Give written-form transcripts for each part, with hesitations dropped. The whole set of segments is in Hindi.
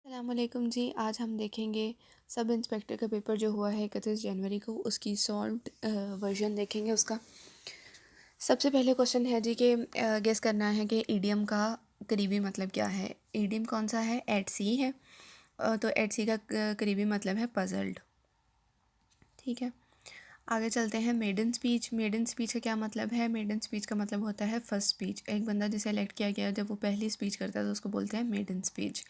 अस्सलामुअलैकुम जी। आज हम देखेंगे सब इंस्पेक्टर का पेपर जो हुआ है 31 जनवरी को, उसकी सॉल्व्ड वर्जन देखेंगे उसका। सबसे पहले क्वेश्चन है जी कि गेस करना है कि ईडियम का करीबी मतलब क्या है। ईडियम कौन सा है? एट सी है। तो एट सी का करीबी मतलब है पजल्ड। ठीक है, आगे चलते हैं। Maiden speech. मेडन स्पीच का क्या मतलब है? मेडन स्पीच का मतलब होता है फर्स्ट स्पीच। एक बंदा जिसे इलेक्ट किया गया जब वो पहली स्पीच करता है तो उसको बोलते हैं मेडन स्पीच।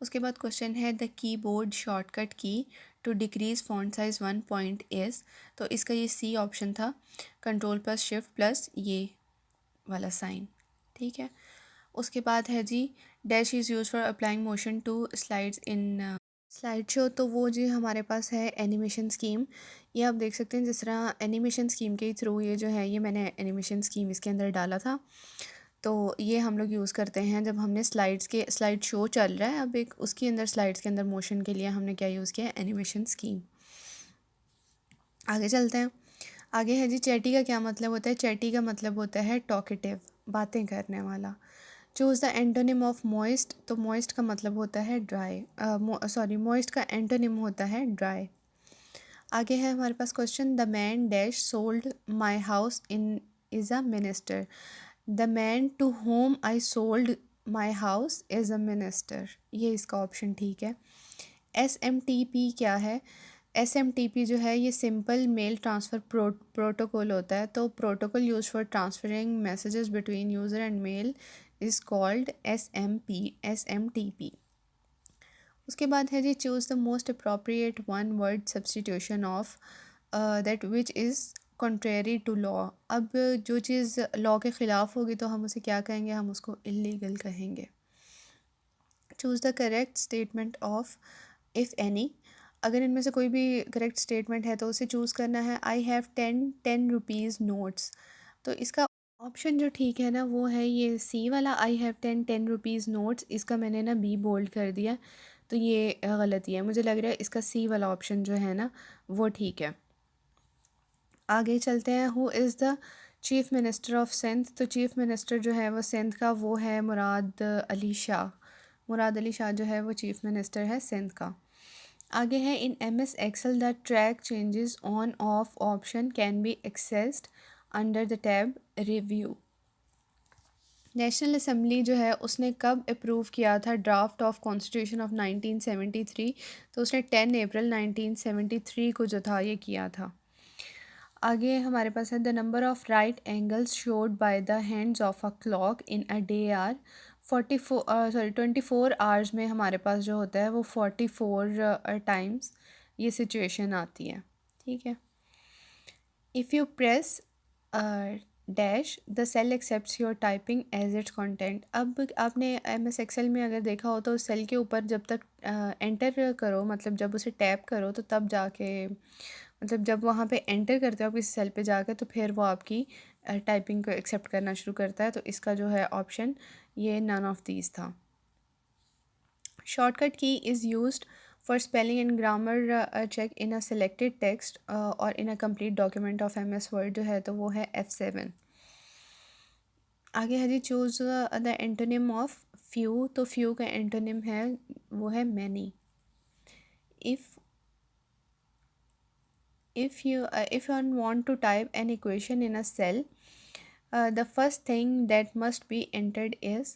उसके बाद क्वेश्चन है the keyboard shortcut key to decrease font size 1 point is. तो इसका ये सी ऑप्शन था, कंट्रोल प्लस शिफ्ट प्लस ये वाला साइन। ठीक है, उसके बाद है G dash is use for applying motion to slides in slide show. तो वो जी हमारे पास है एनिमेशन स्कीम। ये आप देख सकते हैं, जिस तरह एनिमेशन स्कीम के थ्रू ये जो है, ये मैंने एनिमेशन स्कीम इसके अंदर डाला था। तो ये हम लोग यूज़ करते हैं जब हमने स्लाइड शो चल रहा है अब एक, उसके अंदर स्लाइड्स के अंदर मोशन के लिए हमने क्या यूज़ किया है? Animation scheme. आगे चलते हैं। आगे है जी चैटी का क्या मतलब होता है? चैटी का मतलब होता है टॉकेटिव, बातें करने वाला। Choose the antonym of moist. तो मॉइस्ट का मतलब होता है ड्राई, मॉइस्ट का एंटोनिम होता है ड्राई। आगे है हमारे पास question the man dash sold my house in is a minister. The man to whom I sold my house is a minister. ये इसका ऑप्शन ठीक है। SMTP क्या है? SMTP जो है ये सिंपल मेल ट्रांसफ़र प्रोटोकॉल होता है। तो protocol used for transferring messages between user and mail is called SMTP। उसके बाद है जी choose the most appropriate one word substitution of that which is contrary to law. अब जो चीज़ लॉ के ख़िलाफ़ होगी तो हम उसे क्या कहेंगे? हम उसको इलीगल कहेंगे। Choose the correct statement of if any. अगर इनमें से कोई भी करेक्ट स्टेटमेंट है तो उसे चूज़ करना है। I have 10 rupees notes. तो इसका ऑप्शन जो ठीक है ना वो है ये सी वाला, आई हैव 10 रुपीज़ नोट्स। इसका मैंने ना बी बोल्ड कर दिया, तो ये गलती है। मुझे लग रहा है इसका सी वाला ऑप्शन जो है ना वो ठीक है। आगे चलते हैं। Who is the chief minister of Sindh. तो चीफ़ मिनिस्टर जो है वो सिंध का वो है मुराद अली शाह। मुराद अली शाह जो है वो चीफ़ मिनिस्टर है सिंध का। आगे है in MS Excel the track changes on off option can be accessed under the tab review. National assembly जो है उसने कब अप्रूव किया था ड्राफ्ट ऑफ कॉन्स्टिट्यूशन ऑफ 1973? तो उसने 10 अप्रैल 1973 को जो था ये किया था। आगे हमारे पास है the number of right angles showed by the hands of a clock in a day are 24 hours में हमारे पास जो होता है वो 44 टाइम्स ये सिचुएशन आती है। ठीक है, if you press dash the cell accepts your typing as its content. अब आपने MS एक्सेल में अगर देखा हो तो सेल के ऊपर जब तक एंटर करो, मतलब जब उसे टैप करो तो तब जाके, मतलब जब वहाँ पे एंटर करते हो आप किसी सेल पे जाकर तो फिर वो आपकी टाइपिंग को एक्सेप्ट करना शुरू करता है। तो इसका जो है ऑप्शन ये नन ऑफ दीज था। Shortcut key is used for spelling and grammar check in a selected text और in a complete document of MS word जो है तो वो है F7। आगे है जी choose the antonym of few. तो फ्यू का एंटोनिम है वो है many. If if you want to type an equation in a cell, the first thing that must be entered is।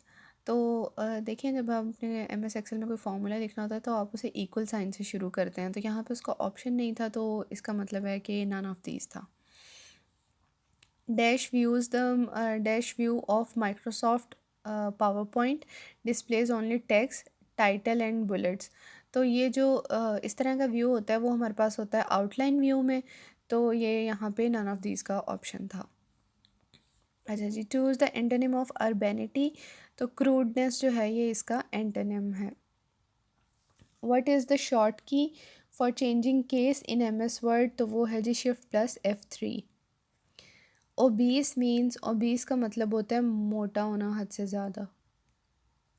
तो देखिए जब आपने MS एक्सेल में कोई फार्मूला लिखना होता है तो आप उसे इक्वल साइन से शुरू करते हैं। तो यहाँ पे उसका ऑप्शन नहीं था, तो इसका मतलब है कि नन ऑफ दीज था। Dash view of Microsoft power point displays only text title and bullets. तो ये जो इस तरह का व्यू होता है वो हमारे पास होता है आउटलाइन व्यू में। तो ये यहाँ पे नन ऑफ दीज का ऑप्शन था। अच्छा जी, choose the antonym of urbanity. तो क्रूडनेस जो है ये इसका एंटोनिम है। What is the short key for changing case in MS word? तो वो है जी shift plus F3। Obese means, obese का मतलब होता है मोटा होना हद से ज़्यादा।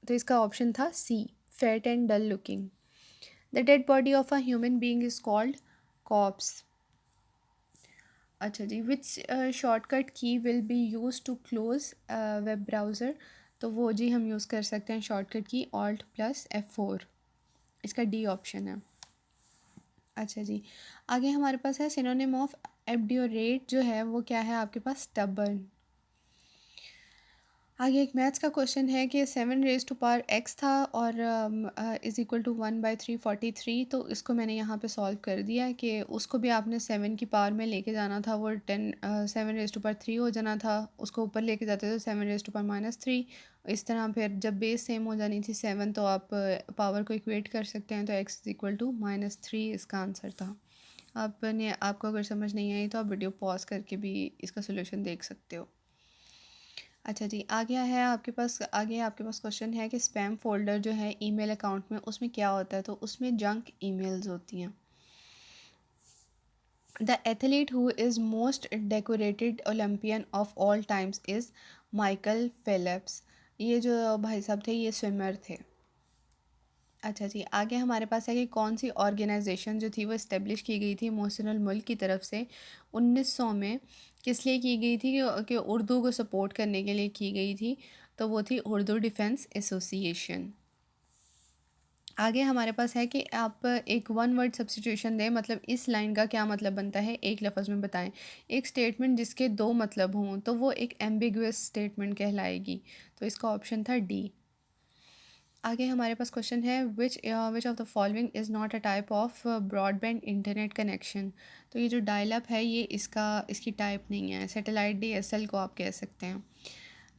तो इसका ऑप्शन था C, fat and dull looking. The dead body of a human being is called corpse. अच्छा जी, which shortcut key will be use to close web browser? तो वो जी हम यूज़ कर सकते हैं शॉर्टकट की Alt+F4। इसका डी ऑप्शन है। अच्छा जी, आगे हमारे पास है सिनोनिम ऑफ एब्ड्योरेट जो है वो क्या है आपके पास, स्टबर्न। आगे एक मैथ्स का क्वेश्चन है कि 7 रेज़ टू पावर x था और इज़ इक्वल टू 1/343, तो इसको मैंने यहाँ पे सॉल्व कर दिया है कि उसको भी आपने 7 की पावर में लेके जाना था, वो 7 रेज़ टू पावर 3 हो जाना था, उसको ऊपर लेके जाते तो 7 रेज़ टू पावर -3। इस तरह फिर जब बेस सेम हो जानी थी 7 तो आप पावर को इक्वेट कर सकते हैं, तो x इज़ इक्वल टू -3 इसका आंसर था। आपको अगर समझ नहीं आई तो आप वीडियो पॉज करके भी इसका सोल्यूशन देख सकते हो। अच्छा जी, आगे आपके पास क्वेश्चन है कि स्पैम फ़ोल्डर जो है ईमेल अकाउंट में उसमें क्या होता है, तो उसमें जंक ईमेल्स होती हैं। The athlete who is most decorated Olympian of all times is Michael Phelps. ये जो भाई साहब थे ये स्विमर थे। अच्छा जी, आगे हमारे पास है कि कौन सी ऑर्गेनाइजेशन जो थी वो इस्टेब्लिश की गई थी मोहसिनुल मुल्क की तरफ से 1900 में, किस लिए की गई थी कि उर्दू को सपोर्ट करने के लिए की गई थी, तो वो थी उर्दू डिफेंस एसोसिएशन। आगे हमारे पास है कि आप एक वन वर्ड सब्स्टिट्यूशन दें, मतलब इस लाइन का क्या मतलब बनता है एक लफ्ज़ में बताएं। एक स्टेटमेंट जिसके दो मतलब हों तो वो एक एम्बिगुअस स्टेटमेंट कहलाएगी, तो इसका ऑप्शन था डी। आगे हमारे पास क्वेश्चन है विच of the following is not a type of broadband internet connection. तो ये जो डायल अप है ये इसकी टाइप नहीं है, सैटेलाइट डीएसएल को आप कह सकते हैं।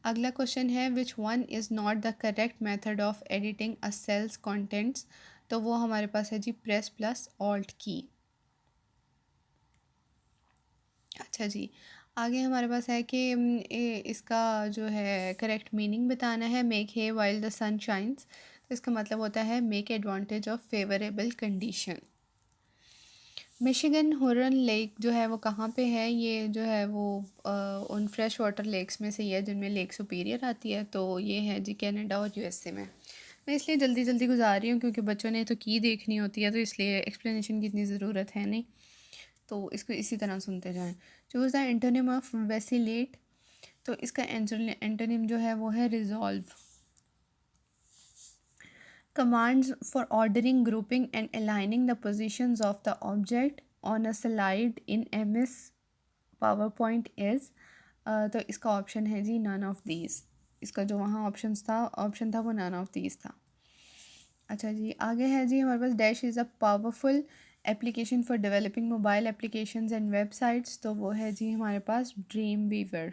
अगला क्वेश्चन है which one is not the correct method of editing a cell's contents. तो वो हमारे पास है जी प्रेस प्लस ऑल्ट की। अच्छा जी, आगे हमारे पास है कि इसका जो है करेक्ट मीनिंग बताना है। Make hay while the sun shines, तो इसका मतलब होता है make advantage of favourable condition. Michigan Huron lake जो है वो कहाँ पे है, ये जो है वो उन फ्रेश वाटर लेक्स में से ही है जिनमें लेक सुपीरियर आती है, तो ये है जी कनाडा और यूएसए में। मैं इसलिए जल्दी जल्दी गुजार रही हूँ क्योंकि बच्चों ने तो की देखनी होती है, तो इसलिए एक्सप्लेनेशन की इतनी ज़रूरत है नहीं, तो इसको इसी तरह सुनते जाएं। चूज़ द एंटोनिम ऑफ वेसिलेट, तो इसका एंटोनिम जो है वो है resolve. Commands for ordering, grouping and aligning the positions of the object on a slide in MS PowerPoint is, तो इसका ऑप्शन है जी नन ऑफ दीज। इसका जो वहाँ ऑप्शन था वो नन ऑफ दीज था। अच्छा जी, आगे है जी हमारे पास dash is a powerful application for developing mobile applications and websites, तो वो है जी हमारे पास ड्रीम वीवर।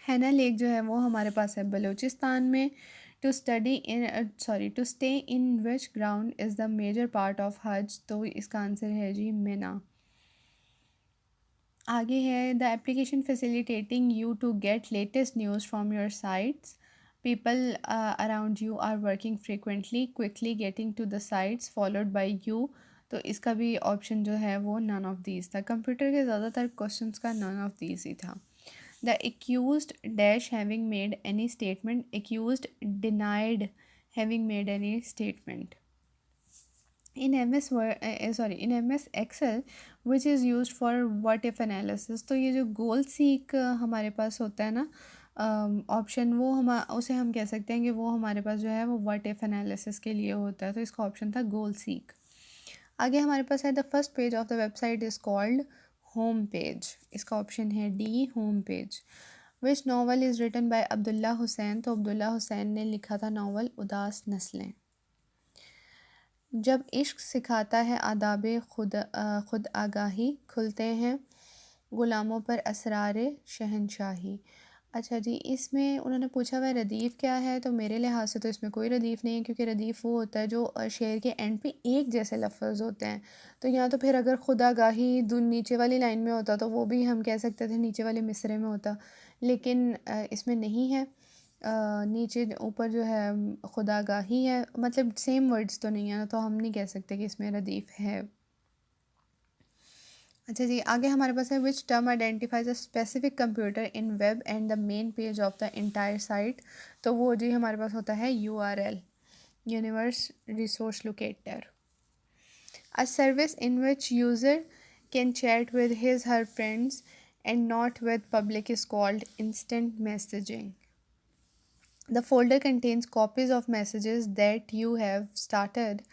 हैना लेक जो है वो हमारे पास है बलूचिस्तान में। To stay in which ground is the major part of hajj, तो इसका आंसर है जी मिना। आगे है the application facilitating you to get latest news from your sites, people around you are working frequently quickly getting to the sites followed by you, तो इसका भी ऑप्शन जो है वो नन ऑफ दीज था। कंप्यूटर के ज़्यादातर क्वेश्चंस का नन ऑफ दीज ही था। The accused dash having made any statement, accused denied having made any statement. In in MS Excel which is used for what if analysis, तो ये जो गोल सीक हमारे पास होता है ना ऑप्शन, वो हम उसे हम कह सकते हैं कि वो हमारे पास जो है वो व्हाट इफ एनालिसिस के लिए होता है, तो इसका ऑप्शन था गोल सीक। आगे हमारे पास है the first page of the website is called home page, इसका ऑप्शन है D home page. Which novel is written by Abdullah Hussain, तो अब्दुल्ला हुसैन ने लिखा था नावल उदास नस्लें। जब इश्क सिखाता है खुद आगाही, खुलते हैं ग़ुलामों पर असरार शहनशाही। अच्छा जी, इसमें उन्होंने पूछा हुआ रदीफ़ क्या है, तो मेरे लिहाज से तो इसमें कोई रदीफ़ नहीं है क्योंकि रदीफ़ वो होता है जो शेर के एंड पे एक जैसे लफ्ज़ होते हैं। तो यहाँ तो फिर अगर खुदा गाही नीचे वाली लाइन में होता तो वो भी हम कह सकते थे नीचे वाले मिसरे में होता, लेकिन इसमें नहीं है। नीचे ऊपर जो है खुदा गाही है, मतलब सेम वर्ड्स तो नहीं है ना, तो हम नहीं कह सकते कि इसमें रदीफ़ है। अच्छा जी, आगे हमारे पास है which term identifies a specific computer in web and the main page of the entire site, तो वो जी हमारे पास होता है URL, universe resource locator. A service in which user can chat with his her friends and not with public is called instant messaging. The folder contains copies of messages that you have started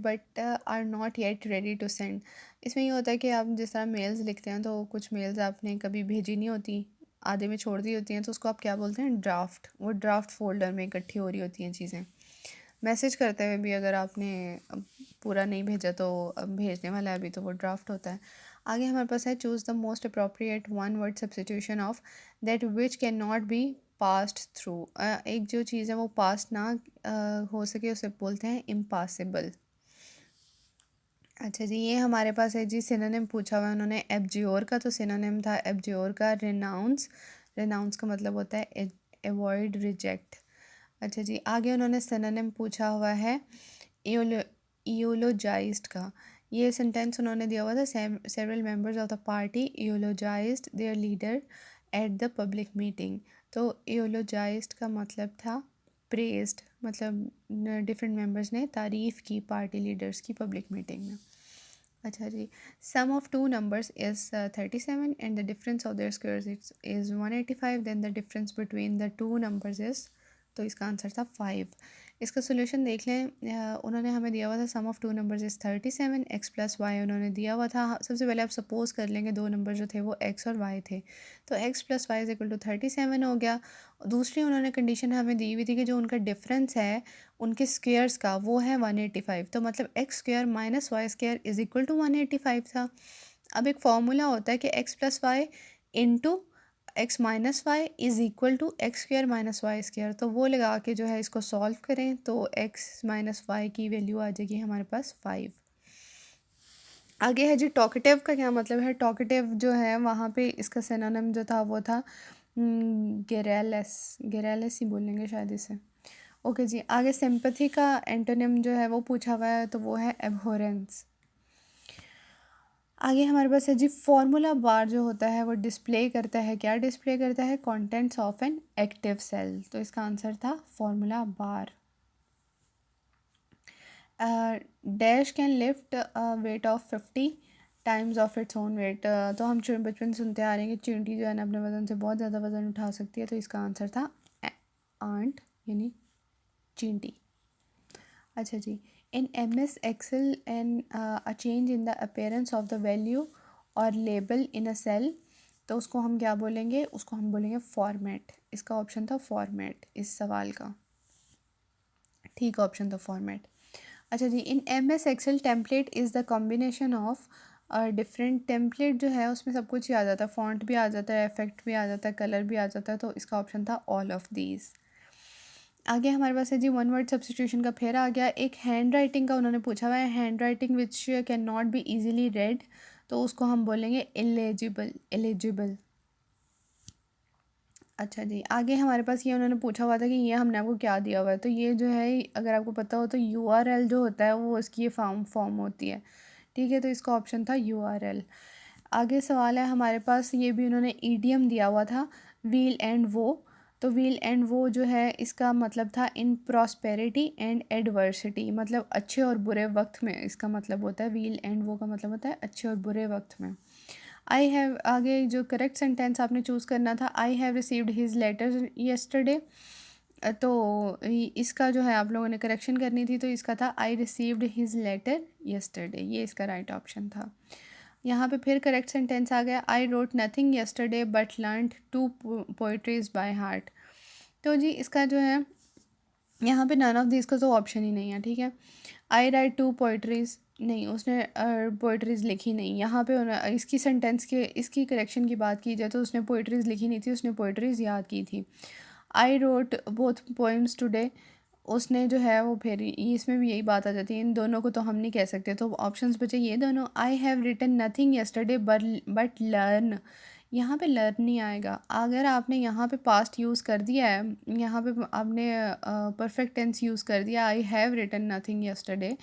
but are not yet ready to send. इसमें ये होता है कि आप जिस तरह मेल्स लिखते हैं तो कुछ मेल्स आपने कभी भेजी नहीं होती, आधे में छोड़ दी होती हैं, तो उसको आप क्या बोलते हैं, ड्राफ्ट। वो ड्राफ्ट फोल्डर में इकट्ठी हो रही होती हैं चीज़ें। मैसेज करते हुए भी अगर आपने पूरा नहीं भेजा तो अब भेजने वाला है अभी, तो वो ड्राफ्ट होता है। आगे हमारे पास है choose the most appropriate one word substitution of that which can not be passed through. एक जो चीज़ है वो पास ना हो सके उसे बोलते हैं इम्पॉसिबल। अच्छा जी, ये हमारे पास है जी सिनोनिम पूछा हुआ है उन्होंने एब्जियोर का, तो सिनोनिम था एब्जियोर का रेनाउंस। रेनाउंस का मतलब होता है अवॉइड, रिजेक्ट। अच्छा जी, आगे उन्होंने सिनोनिम पूछा हुआ है यूलोजाइज्ड का। ये सेंटेंस उन्होंने दिया हुआ था, several members of the party eulogized their leader at the public meeting. तो यूलोजाइज्ड का मतलब था प्रेज्ड, मतलब डिफरेंट मेंबर्स ने तारीफ़ की पार्टी लीडर्स की पब्लिक मीटिंग में। अच्छा जी, sum of two numbers is 37 and the difference of their squares is 185, then the difference between the two numbers is, तो इसका आंसर था 5। इसका सोल्यूशन देख लें। उन्होंने हमें दिया हुआ था sum of two numbers is 37, x plus y उन्होंने दिया हुआ था। सबसे पहले आप सपोज़ कर लेंगे दो नंबर जो थे वो एक्स और वाई थे, तो X plus Y is equal to 37 हो गया। दूसरी उन्होंने कंडीशन हमें दी हुई थी कि जो उनका डिफरेंस है उनके स्क्वेयर्स का वो है 185, तो मतलब X square minus Y square is equal to 185 था। अब एक फॉर्मूला होता है कि X plus Y into X minus Y is equal to X square minus Y square, तो वो लगा के जो है इसको सॉल्व करें तो एक्स माइनस वाई की वैल्यू आ जाएगी हमारे पास 5। आगे है जी टॉकेटिव का क्या मतलब है। टॉकेटिव जो है वहाँ पे इसका सिनोनिम जो था वो था गेरेलेस, गेरेलेस ही बोलेंगे शायद इसे। ओके जी, आगे सिंपैथी का एंटोनिम जो है वो पूछा हुआ है, तो वो है एब्होरेंस। आगे हमारे पास है जी फॉर्मूला बार जो होता है वो डिस्प्ले करता है, क्या डिस्प्ले करता है, contents of an active cell, तो इसका आंसर था formula bar. Dash can lift weight of 50 times of its own weight. तो हम बचपन से सुनते आ रहे हैं कि चींटी जो है ना अपने वज़न से बहुत ज़्यादा वज़न उठा सकती है, तो इसका आंसर था आंट यानी चींटी। अच्छा जी, in M S Excel and a change in the appearance of the value or label in a cell, तो उसको हम क्या बोलेंगे, उसको हम बोलेंगे फॉर्मेट। इसका ऑप्शन था फॉर्मेट इस सवाल का, ठीक ऑप्शन था फॉर्मेट। अच्छा जी, in M S Excel template is the combination of different template जो है उसमें सब कुछ ही आ जाता है, फॉन्ट भी आ जाता है, इफेक्ट भी आ जाता है, कलर भी आ जाता है, तो इसका ऑप्शन था ऑल ऑफ दीज। आगे हमारे पास है जी वन वर्ड सब्स्टिट्यूशन का फेर आ गया। एक हैंड राइटिंग का उन्होंने पूछा हुआ है, hand writing which can not be easily red, तो उसको हम बोलेंगे इलेजिबल, एलिजिबल। अच्छा जी, आगे हमारे पास ये उन्होंने पूछा हुआ था कि ये हमने आपको क्या दिया हुआ है, तो ये जो है अगर आपको पता हो तो यूआरएल जो होता है वो उसकी ये फॉर्म होती है, ठीक है, तो इसका ऑप्शन था यूआरएल। आगे सवाल है हमारे पास, ये भी उन्होंने ईडियम दिया हुआ था, व्हील एंड वो, तो व्हील एंड वो जो है इसका मतलब था इन प्रॉस्पेरिटी एंड एडवर्सिटी, मतलब अच्छे और बुरे वक्त में इसका मतलब होता है, व्हील एंड वो का मतलब होता है अच्छे और बुरे वक्त में। आई हैव, आगे जो करेक्ट सेंटेंस आपने चूज़ करना था, I have received his letter yesterday, तो इसका जो है आप लोगों ने करेक्शन करनी थी, तो इसका था I received his letter yesterday, ये इसका राइट ऑप्शन था। यहाँ पे फिर करेक्ट सेंटेंस आ गया, I wrote nothing yesterday but learned two poetries by heart, तो जी इसका जो है यहाँ पे नन ऑफ दिस का तो ऑप्शन ही नहीं है, ठीक है। आई राइट टू पोइट्रीज, नहीं उसने पोइट्रीज़ लिखी नहीं, यहाँ पे इसकी सेंटेंस के इसकी करेक्शन की बात की जाए तो उसने पोइट्रीज़ लिखी नहीं थी, उसने पोइट्रीज़ याद की थी। I wrote both poems today, उसने जो है वो फिर इसमें भी यही बात आ जाती है, इन दोनों को तो हम नहीं कह सकते, तो ऑप्शंस बचे ये दोनों। I have written nothing yesterday but learn, यहाँ पे लर्न नहीं आएगा। अगर आपने यहाँ पे पास्ट यूज़ कर दिया है, यहाँ पे आपने परफेक्ट टेंस यूज़ कर दिया, I have written nothing yesterday,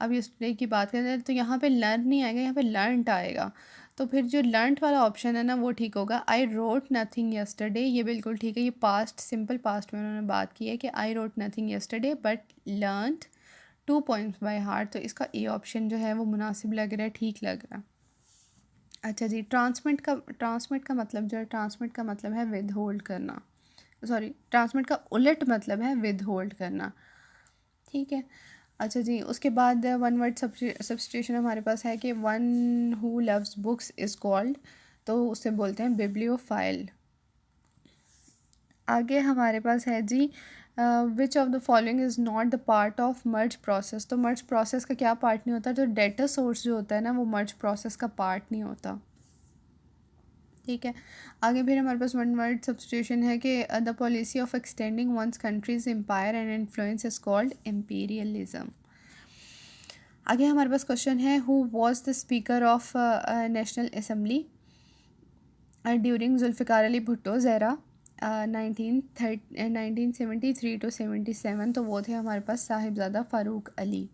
अब येस्टरडे की बात करें तो यहाँ पे लर्न नहीं आएगा, यहाँ पे लर्नट आएगा, तो फिर जो लर्नट वाला ऑप्शन है ना वो ठीक होगा। आई रोट नथिंग येस्टरडे, ये बिल्कुल ठीक है, ये पास्ट सिंपल पास्ट में उन्होंने बात की है कि आई wrote nothing yesterday but learned 2 points bye heart, तो इसका ए ऑप्शन जो है वो मुनासिब लग रहा है, ठीक लग रहा है। अच्छा जी, ट्रांसमिट का मतलब जो है ट्रांसमिट का मतलब है विद होल्ड करना, सॉरी, ट्रांसमिट का उलट मतलब है विद होल्ड करना, ठीक है। अच्छा जी, उसके बाद वन वर्ड सब्स्टिट्यूशन हमारे पास है कि one who loves books is called, तो उसे बोलते हैं बिब्लियोफाइल। आगे हमारे पास है जी which of the following is not the part of merge process. तो मर्ज प्रोसेस का क्या पार्ट नहीं होता, जो डेटा सोर्स जो होता है ना वो मर्ज प्रोसेस का पार्ट नहीं होता, ठीक है। आगे फिर हमारे पास वन वर्ड सब्स्टिट्यूशन है कि the policy of extending one's country's empire and influence is called imperialism. आगे हमारे पास क्वेश्चन है who was the speaker of national assembly during Zulfikar Ali Bhutto ज़ेरा 1973 टू 77, तो वो थे हमारे पास साहिबजादा फ़ारूक अली।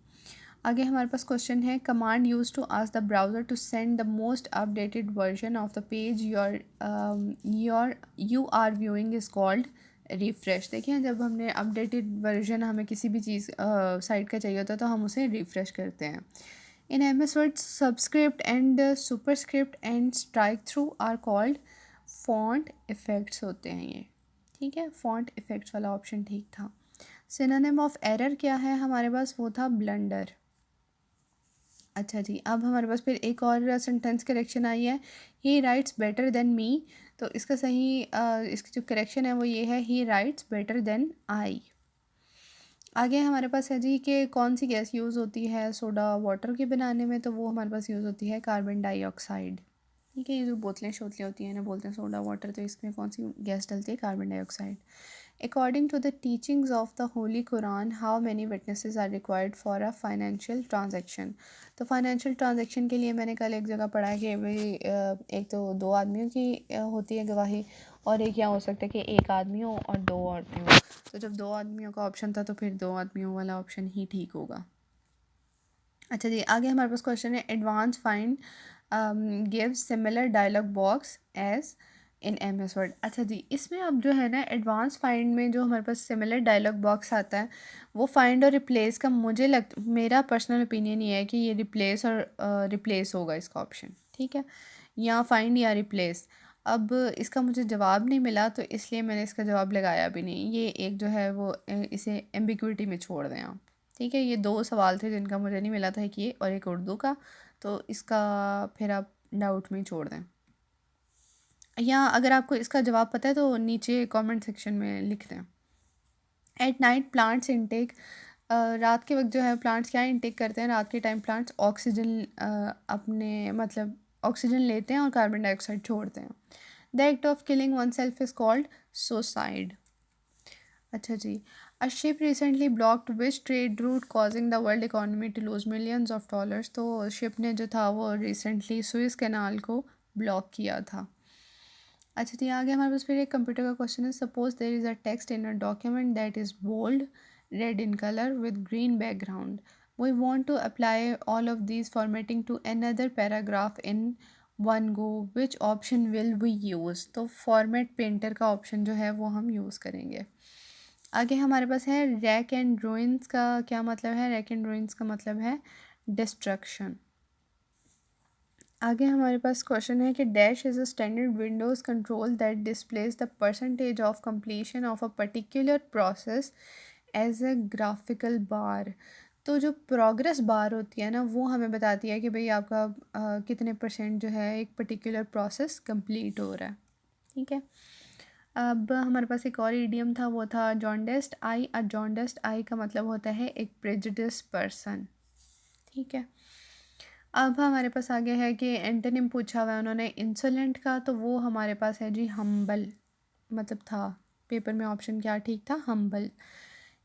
आगे हमारे पास क्वेश्चन है command used to ask the browser to send the most updated version of the page you are viewing is called refresh. देखिए जब हमने अपडेटेड वर्जन हमें किसी भी चीज़ साइट का चाहिए होता है तो हम उसे रिफ़्रेश करते हैं। In MS Word subscript and superscript and strikethrough are called font effects होते हैं ये, ठीक है। फॉन्ट इफ़ेक्ट्स वाला ऑप्शन ठीक था। सिनोनिम ऑफ एरर क्या है हमारे पास, वो था ब्लंडर। अच्छा जी, अब हमारे पास फिर एक और सेंटेंस करेक्शन आई है, he writes better than me. तो इसका सही इसकी जो करेक्शन है वो ये है, he writes better than I. आगे हमारे पास है जी कि कौन सी गैस यूज़ होती है सोडा वाटर के बनाने में, तो वो हमारे पास यूज़ होती है कार्बन डाइऑक्साइड, ठीक है। ये जो बोतलें शोतलें होती हैं ना बोलते हैं सोडा वाटर, तो इसमें कौन सी गैस डलती है, carbon dioxide. According to the teachings of the holy Quran how many witnesses are required for a financial transaction. तो फाइनेंशियल ट्रांजैक्शन के लिए मैंने कल एक जगह पढ़ा है कि भाई एक तो दो आदमियों की होती है गवाही, और एक यहाँ हो सकता है कि एक आदमी हो और दो आदमी हो। तो जब दो आदमियों का ऑप्शन था तो फिर दो आदमियों वाला ऑप्शन ही ठीक होगा। अच्छा जी, आगे हमारे पास क्वेश्चन है advance find give similar dialog box as in MS Word। अच्छा जी, इसमें अब जो है ना एडवांस फाइंड में जो हमारे पास सिमिलर डायलॉग बॉक्स आता है वो फाइंड और रिप्लेस का, मेरा पर्सनल ओपिनियन ये है कि ये रिप्लेस और रिप्लेस होगा इसका ऑप्शन, ठीक है, या फाइंड या रिप्लेस। अब इसका मुझे जवाब नहीं मिला तो इसलिए मैंने इसका जवाब लगाया भी नहीं। ये एक जो है वो इसे एम्बिग्विटी में छोड़ दें आप, ठीक है। ये दो सवाल थे जिनका मुझे नहीं मिला था, एक ये और एक उर्दू का, तो इसका फिर आप डाउट में ही छोड़ दें, या अगर आपको इसका जवाब पता है तो नीचे कमेंट सेक्शन में लिख दें। एट नाइट प्लांट्स इनटेक, रात के वक्त जो है प्लांट्स क्या इनटेक करते हैं, रात के टाइम प्लांट्स ऑक्सीजन अपने मतलब ऑक्सीजन लेते हैं और कार्बन डाइऑक्साइड छोड़ते हैं। The act of killing oneself is called suicide. अच्छा जी, a ship recently blocked which trade route causing the world economy to lose millions of dollars. तो शिप ने जो था वो रिसेंटली सुएज कैनाल को ब्लॉक किया था। अच्छा जी, आगे हमारे पास फिर एक कंप्यूटर का क्वेश्चन है, suppose there is a text in a document that is bold red in colour with green background, we want to apply all of these formatting to another paragraph in one go, which option will we use. तो फॉर्मेट पेंटर का ऑप्शन जो है वो हम यूज़ करेंगे। आगे हमारे पास है रैक एंड रूइंस का क्या मतलब है, रैक एंड रूइंस का मतलब है डिस्ट्रक्शन। आगे हमारे पास क्वेश्चन है कि dash is a standard Windows control that displays the percentage of completion of a particular process as a graphical bar. तो जो प्रोग्रेस बार होती है ना वो हमें बताती है कि भाई आपका कितने परसेंट जो है एक पर्टिकुलर प्रोसेस कंप्लीट हो रहा है, ठीक है। अब हमारे पास एक और ईडियम था, वो था जॉन्डेस्ट आई। अ जॉन्डेस्ट आई का मतलब होता है एक प्रेजुडिस पर्सन, ठीक है। अब हमारे पास आगे है कि एंटोनिम पूछा हुआ है उन्होंने इंसोलेंट का, तो वो हमारे पास है जी हम्बल, मतलब था पेपर में ऑप्शन क्या ठीक था, humble.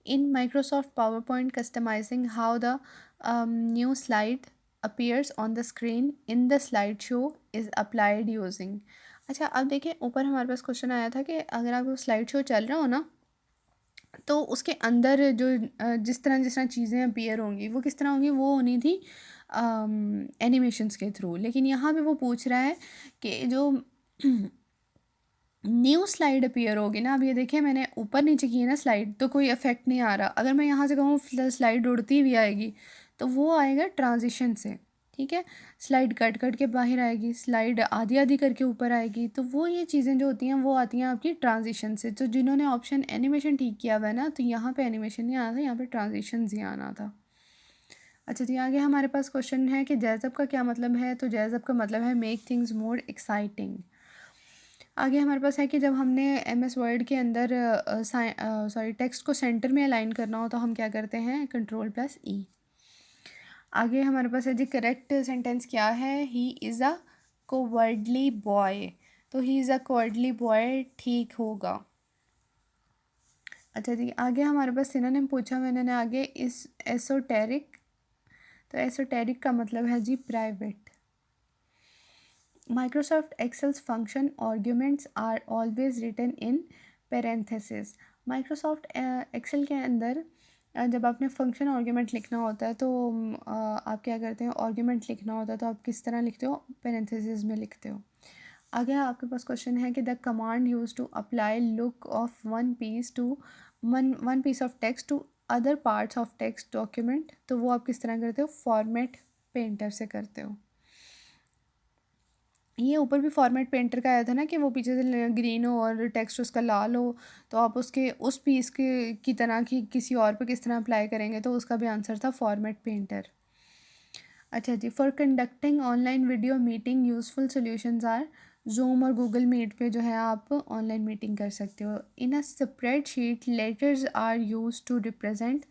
In Microsoft power point customising how the new slide appears on the screen in the slide show is applied using. अच्छा, अब देखिए ऊपर हमारे पास क्वेश्चन आया था कि अगर आपको स्लाइड शो चल रहा हो ना तो उसके अंदर जो जिस तरह चीज़ें अपीयर होंगी वो किस तरह होंगी, वो होनी थी एनिमेशंस के थ्रू। लेकिन यहाँ पे वो पूछ रहा है कि जो न्यू स्लाइड अपीयर होगी ना, अब ये देखिए मैंने ऊपर नीचे की है ना स्लाइड, तो कोई इफेक्ट नहीं आ रहा। अगर मैं यहाँ से कहूँ स्लाइड उड़ती हुई आएगी तो वो आएगा ट्रांजिशन से, ठीक है। स्लाइड कट कट के बाहर आएगी, स्लाइड आधी आधी करके ऊपर आएगी, तो वो ये चीज़ें जो होती हैं वो आती हैं आपकी ट्रांजिशन से। तो जिन्होंने ऑप्शन एनिमेशन ठीक किया हुआ है ना, तो यहाँ पे एनिमेशन नहीं आना था, यहाँ पे ट्रांजिशन ही आना था। अच्छा जी, आगे हमारे पास क्वेश्चन है कि जैज़ब का क्या मतलब है। तो जैज़ब का मतलब है मेक थिंग्स मोर एक्साइटिंग। आगे हमारे पास है कि जब हमने एम एस वर्ड के अंदर टेक्स्ट को सेंटर में अलाइन करना हो तो हम क्या करते हैं, कंट्रोल+E। आगे हमारे पास है जी करेक्ट सेंटेंस क्या है, he is a cowardly boy. तो he is a cowardly boy ठीक होगा। अच्छा जी, आगे हमारे पास सिनोनिम पूछा मैंने आगे, इस एसोटेरिक। तो एसोटेरिक का मतलब है जी private. Microsoft Excel's function arguments are always written in parenthesis. Microsoft Excel के अंदर जब आपने फंक्शन आर्ग्यूमेंट लिखना होता है तो आप क्या करते हैं, आर्ग्यूमेंट लिखना होता है तो आप किस तरह लिखते हो, पेरेंथेसिस में लिखते हो। आगे आपके पास क्वेश्चन है कि the command used to apply look of one piece of text to other parts of text document. तो वो आप किस तरह करते हो, फॉर्मेट पेंटर से करते हो। ये ऊपर भी फॉर्मेट पेंटर का आया था ना कि वो पीछे से ग्रीन हो और टेक्स्ट उसका लाल हो, तो आप उसके उस पीस के की तरह की किसी और पे किस तरह अप्लाई करेंगे, तो उसका भी आंसर था फॉर्मेट पेंटर। अच्छा जी, for conducting online video meeting useful solutions are. Zoom और गूगल मीट पे जो है आप ऑनलाइन मीटिंग कर सकते हो। In a spreadsheet letters are use to represent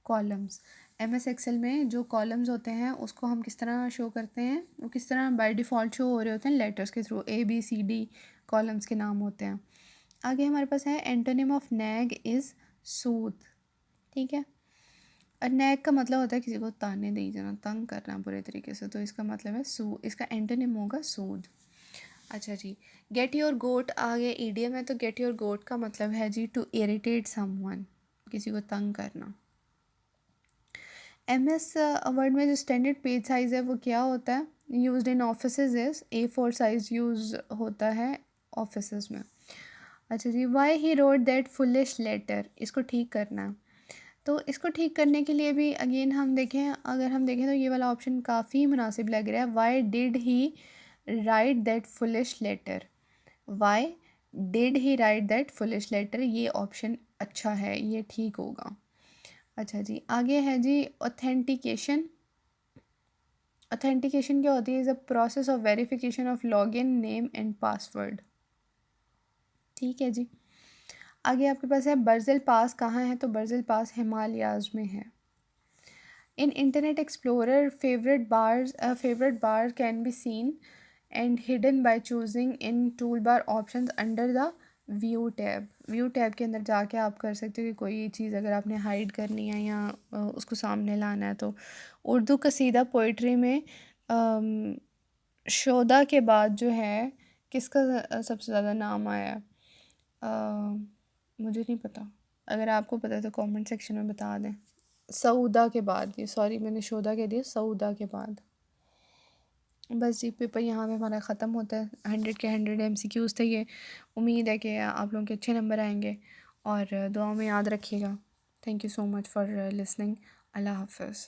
columns. M S Excel में जो कॉलम्स होते हैं उसको हम किस तरह शो करते हैं, वो किस तरह बाय डिफ़ॉल्ट शो हो रहे होते हैं, लेटर्स के थ्रू, ABCD कॉलम्स के नाम होते हैं। आगे हमारे पास है एंटोनिम ऑफ नैग इज़ सूद। ठीक है। और नैग का मतलब होता है किसी को ताने दी जाना, तंग करना बुरे तरीके से, तो इसका मतलब है इसका एंटोनिम होगा सूद। अच्छा जी, गेट योर गोट आगे ईडियम है, तो गेट योर गोट का मतलब है जी टू इरिटेट समवन, किसी को तंग करना। एम एस वर्ड में जो स्टैंडर्ड पेज साइज़ है वो क्या होता है, used in offices is A4 size use होता है ऑफिसेज में। अच्छा जी, why he wrote that foolish letter, इसको ठीक करना है। तो इसको ठीक करने के लिए भी अगेन हम देखें, अगर हम देखें तो ये वाला ऑप्शन काफ़ी मुनासिब लग रहा है। Why did he write that foolish letter, why did he write that foolish letter, ये ऑप्शन अच्छा है, ये ठीक होगा। अच्छा जी, आगे है जी ऑथेंटिकेशन। ऑथेंटिकेशन क्या होती है, is a process of verification of log n name and password. ठीक है जी, आगे आपके पास है बर्ज़िल पास कहाँ है, तो बर्ज़िल पास हिमालयाज़ में है। In Internet Explorer favourite bar can be seen and hidden by choosing in toolbar option under the view tab. View tab के अंदर जाके आप कर सकते हो कि कोई चीज़ अगर आपने हाइड करनी है या उसको सामने लाना है। तो उर्दू कसीदा पोइट्री में शोदा के बाद जो है किसका सबसे ज़्यादा नाम आया है? मुझे नहीं पता, अगर आपको पता है तो कमेंट सेक्शन में बता दें। सऊदा के बाद, ये सॉरी मैंने शोदा कह दिया, सऊदा के बाद। बस जी, पेपर यहाँ पे हमारा ख़त्म होता है। 100 के 100 MCQs थे ये। उम्मीद है कि आप लोगों के अच्छे नंबर आएंगे और दुआ में याद रखिएगा। Thank you so much for listening. अल्लाह हाफ़िज़।